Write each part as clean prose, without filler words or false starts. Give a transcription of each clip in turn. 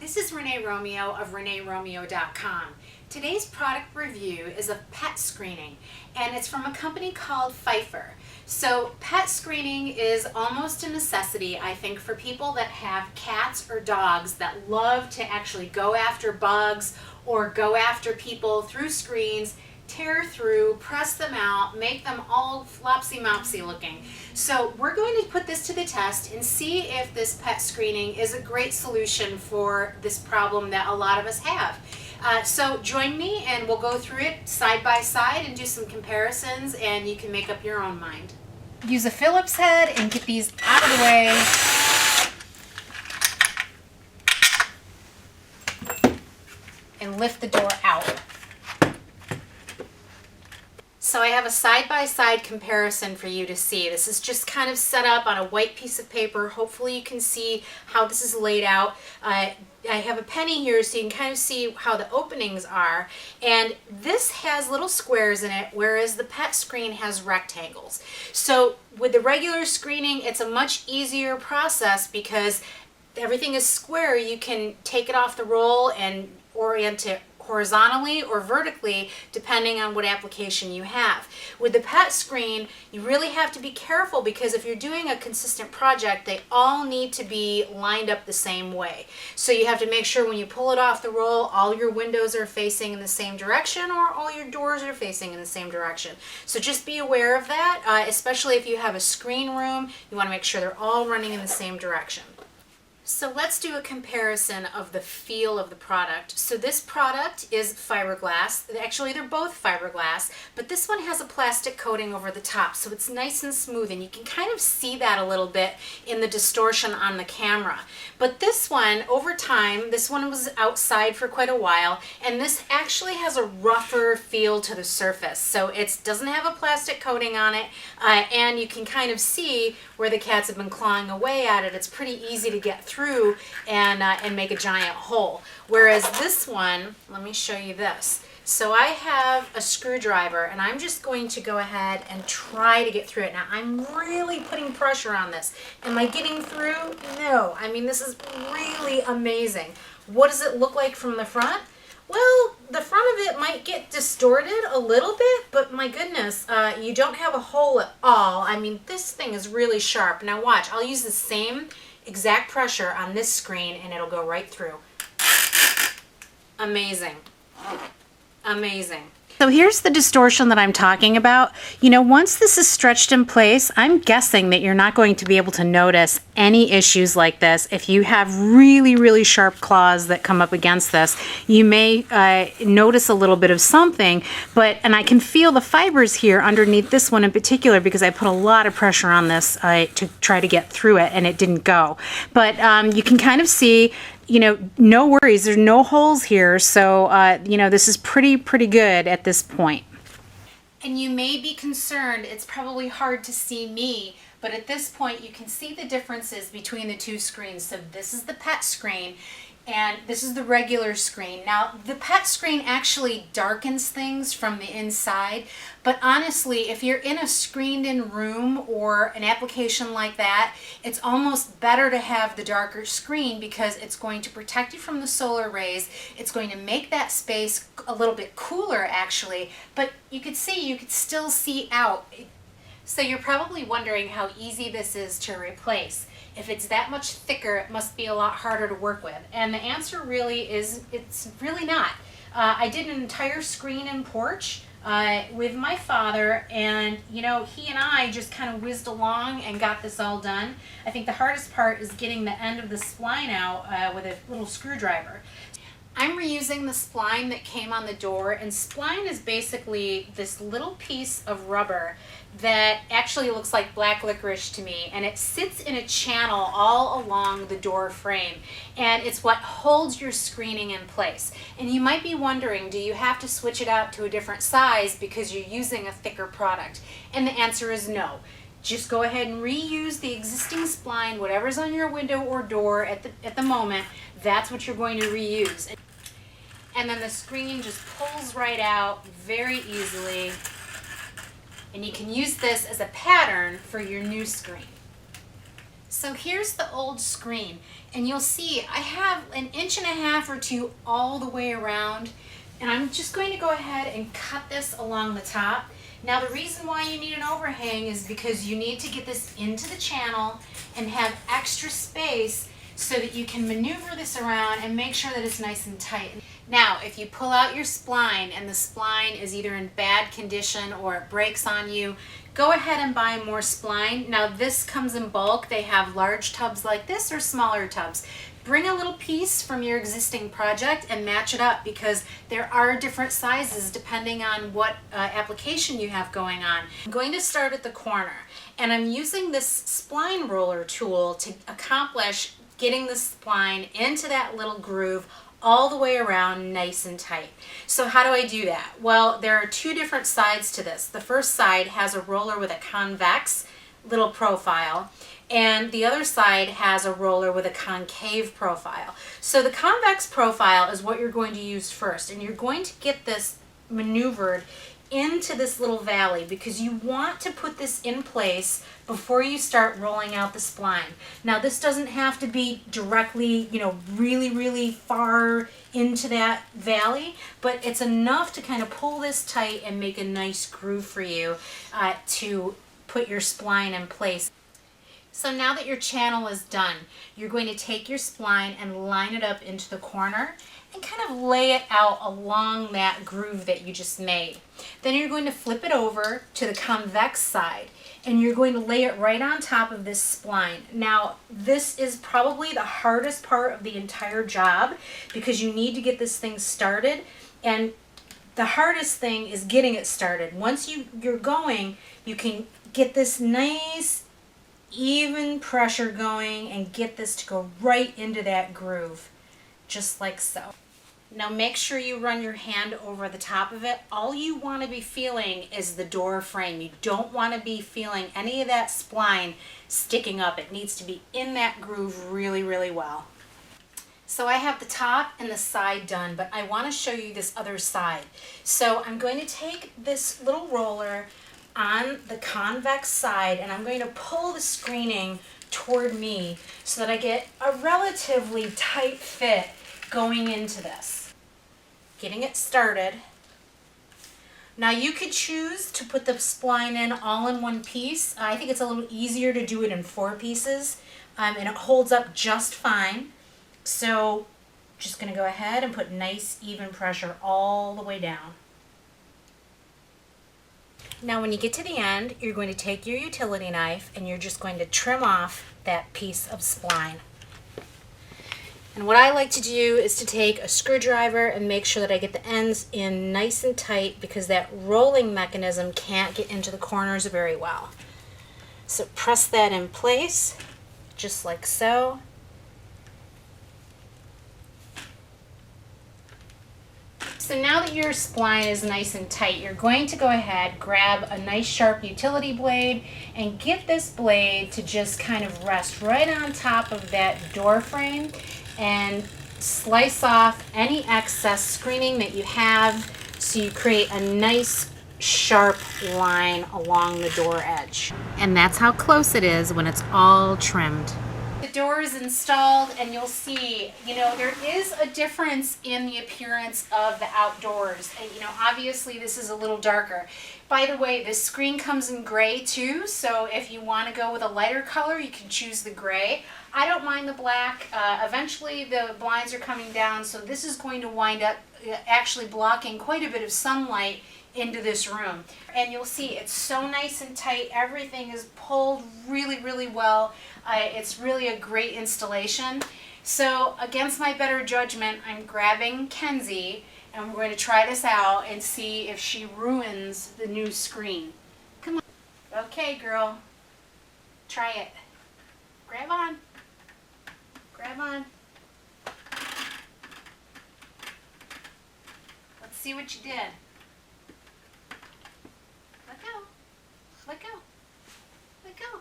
This is Renee Romeo of ReneeRomeo.com. Today's product review is a pet screening, and it's from a company called Phifer. So pet screening is almost a necessity, I think, for people that have cats or dogs that love to actually go after bugs or go after people through screens, tear through, press them out, make them all flopsy-mopsy looking. So we're going to put this to the test and see if this pet screening is a great solution for this problem that a lot of us have. So join me and we'll go through it side by side and do some comparisons, and you can make up your own mind. Use a Phillips head and get these out of the way and lift the door out. So I have a side-by-side comparison for you to see. This is just kind of set up on a white piece of paper. Hopefully you can see how this is laid out. I have a penny here so you can kind of see how the openings are. And this has little squares in it, whereas the pet screen has rectangles. So with the regular screening, it's a much easier process because everything is square. You can take it off the roll and orient it horizontally or vertically depending on what application you have. With the pet screen, you really have to be careful because if you're doing a consistent project, they all need to be lined up the same way. So you have to make sure when you pull it off the roll, all your windows are facing in the same direction or all your doors are facing in the same direction. So just be aware of that, especially if you have a screen room, you want to make sure they're all running in the same direction. So let's do a comparison of the feel of the product. So this product is fiberglass. Actually, they're both fiberglass, but this one has a plastic coating over the top, so it's nice and smooth, and you can kind of see that a little bit in the distortion on the camera. But this one, over time, this one was outside for quite a while, and this actually has a rougher feel to the surface. So it doesn't have a plastic coating on it, and you can kind of see where the cats have been clawing away at it. It's pretty easy to get through and make a giant hole. Whereas this one, let me show you this. So I have a screwdriver and I'm just going to go ahead and try to get through it. Now I'm really putting pressure on this. Am I getting through? No. I mean, this is really amazing. What does it look like from the front? Well, the front of it might get distorted a little bit, but my goodness, you don't have a hole at all. I mean, this thing is really sharp. Now watch, I'll use the same exact pressure on this screen and it'll go right through. Amazing. Amazing. So here's the distortion that I'm talking about. You know, once this is stretched in place, I'm guessing that you're not going to be able to notice any issues like this. If you have really, really sharp claws that come up against this, you may notice a little bit of something, and I can feel the fibers here underneath this one in particular because I put a lot of pressure on this to try to get through it, and it didn't go. But you can kind of see, you know, no worries. There's no holes here, so you know, this is pretty good at this point. And you may be concerned, it's probably hard to see me, but at this point you can see the differences between the two screens. So this is the pet screen and this is the regular screen. Now the pet screen actually darkens things from the inside, but honestly, if you're in a screened-in room or an application like that, it's almost better to have the darker screen because it's going to protect you from the solar rays. It's going to make that space a little bit cooler actually, but you could still see out. So you're probably wondering how easy this is to replace. If it's that much thicker, it must be a lot harder to work with. And the answer really is, it's really not. I did an entire screen and porch with my father, and you know, he and I just kind of whizzed along and got this all done. I think the hardest part is getting the end of the spline out with a little screwdriver. I'm reusing the spline that came on the door, and spline is basically this little piece of rubber that actually looks like black licorice to me, and it sits in a channel all along the door frame, and it's what holds your screening in place. And you might be wondering, do you have to switch it out to a different size because you're using a thicker product? And the answer is no. Just go ahead and reuse the existing spline, whatever's on your window or door at the moment, that's what you're going to reuse. And then the screen just pulls right out very easily, and you can use this as a pattern for your new screen. So here's the old screen, and you'll see I have 1.5 or 2 inches all the way around, and I'm just going to go ahead and cut this along the top. Now the reason why you need an overhang is because you need to get this into the channel and have extra space so that you can maneuver this around and make sure that it's nice and tight. Now, if you pull out your spline and the spline is either in bad condition or it breaks on you, go ahead and buy more spline. Now this comes in bulk. They have large tubs like this or smaller tubs. Bring a little piece from your existing project and match it up, because there are different sizes depending on what application you have going on. I'm going to start at the corner, and I'm using this spline roller tool to accomplish getting the spline into that little groove all the way around nice and tight. So how do I do that? Well, there are 2 different sides to this. The first side has a roller with a convex little profile, and the other side has a roller with a concave profile. So the convex profile is what you're going to use first, and you're going to get this maneuvered into this little valley because you want to put this in place before you start rolling out the spline. Now this doesn't have to be directly, really far into that valley, but it's enough to kind of pull this tight and make a nice groove for you to put your spline in place. So now that your channel is done, you're going to take your spline and line it up into the corner and kind of lay it out along that groove that you just made. Then you're going to flip it over to the convex side, and you're going to lay it right on top of this spline. Now, this is probably the hardest part of the entire job because you need to get this thing started, and the hardest thing is getting it started. Once you're going, you can get this nice even pressure going and get this to go right into that groove, just like so. Now make sure you run your hand over the top of it. All you want to be feeling is the door frame. You don't want to be feeling any of that spline sticking up. It needs to be in that groove really, really well. So I have the top and the side done, but I want to show you this other side. So I'm going to take this little roller on the convex side, and I'm going to pull the screening toward me so that I get a relatively tight fit going into this. Getting it started. Now you could choose to put the spline in all in one piece. I think it's a little easier to do it in 4 pieces, and it holds up just fine. So just going to go ahead and put nice even pressure all the way down. Now when you get to the end, you're going to take your utility knife and you're just going to trim off that piece of spline. And what I like to do is to take a screwdriver and make sure that I get the ends in nice and tight, because that rolling mechanism can't get into the corners very well. So press that in place, just like so. So now that your spline is nice and tight, you're going to go ahead, grab a nice sharp utility blade, and get this blade to just kind of rest right on top of that door frame and slice off any excess screening that you have so you create a nice sharp line along the door edge. And that's how close it is when it's all trimmed. The door is installed, and you'll see, there is a difference in the appearance of the outdoors. And, obviously this is a little darker. By the way, this screen comes in gray too, so if you want to go with a lighter color, you can choose the gray. I don't mind the black. Eventually the blinds are coming down, so this is going to wind up actually blocking quite a bit of sunlight into this room. And you'll see it's so nice and tight. Everything is pulled really, really well. It's really a great installation. So against my better judgment, I'm grabbing Kensie, and we're going to try this out and see if she ruins the new screen. Come on. Okay, girl. Try it. Grab on. Grab on. Let's see what you did. Let go. Let go. Let go.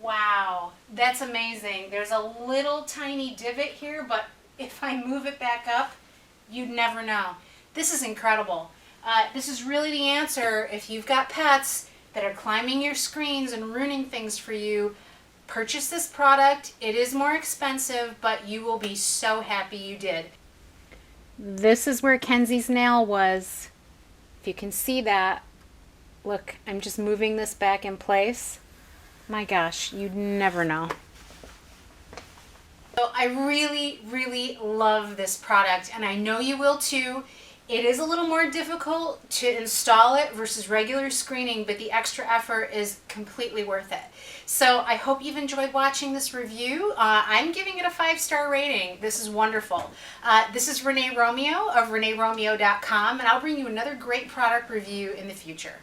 Wow, that's amazing. There's a little tiny divot here, but if I move it back up, you'd never know. This is incredible. This is really the answer if you've got pets that are climbing your screens and ruining things for you, purchase this product. It is more expensive, but you will be so happy you did. This is where Kensie's nail was. If you can see that, look, I'm just moving this back in place. My gosh, you'd never know. So I really, really love this product, and I know you will too. It is a little more difficult to install it versus regular screening, but the extra effort is completely worth it. So I hope you've enjoyed watching this review. I'm giving it a 5-star rating. This is wonderful. This is Renee Romeo of ReneeRomeo.com, and I'll bring you another great product review in the future.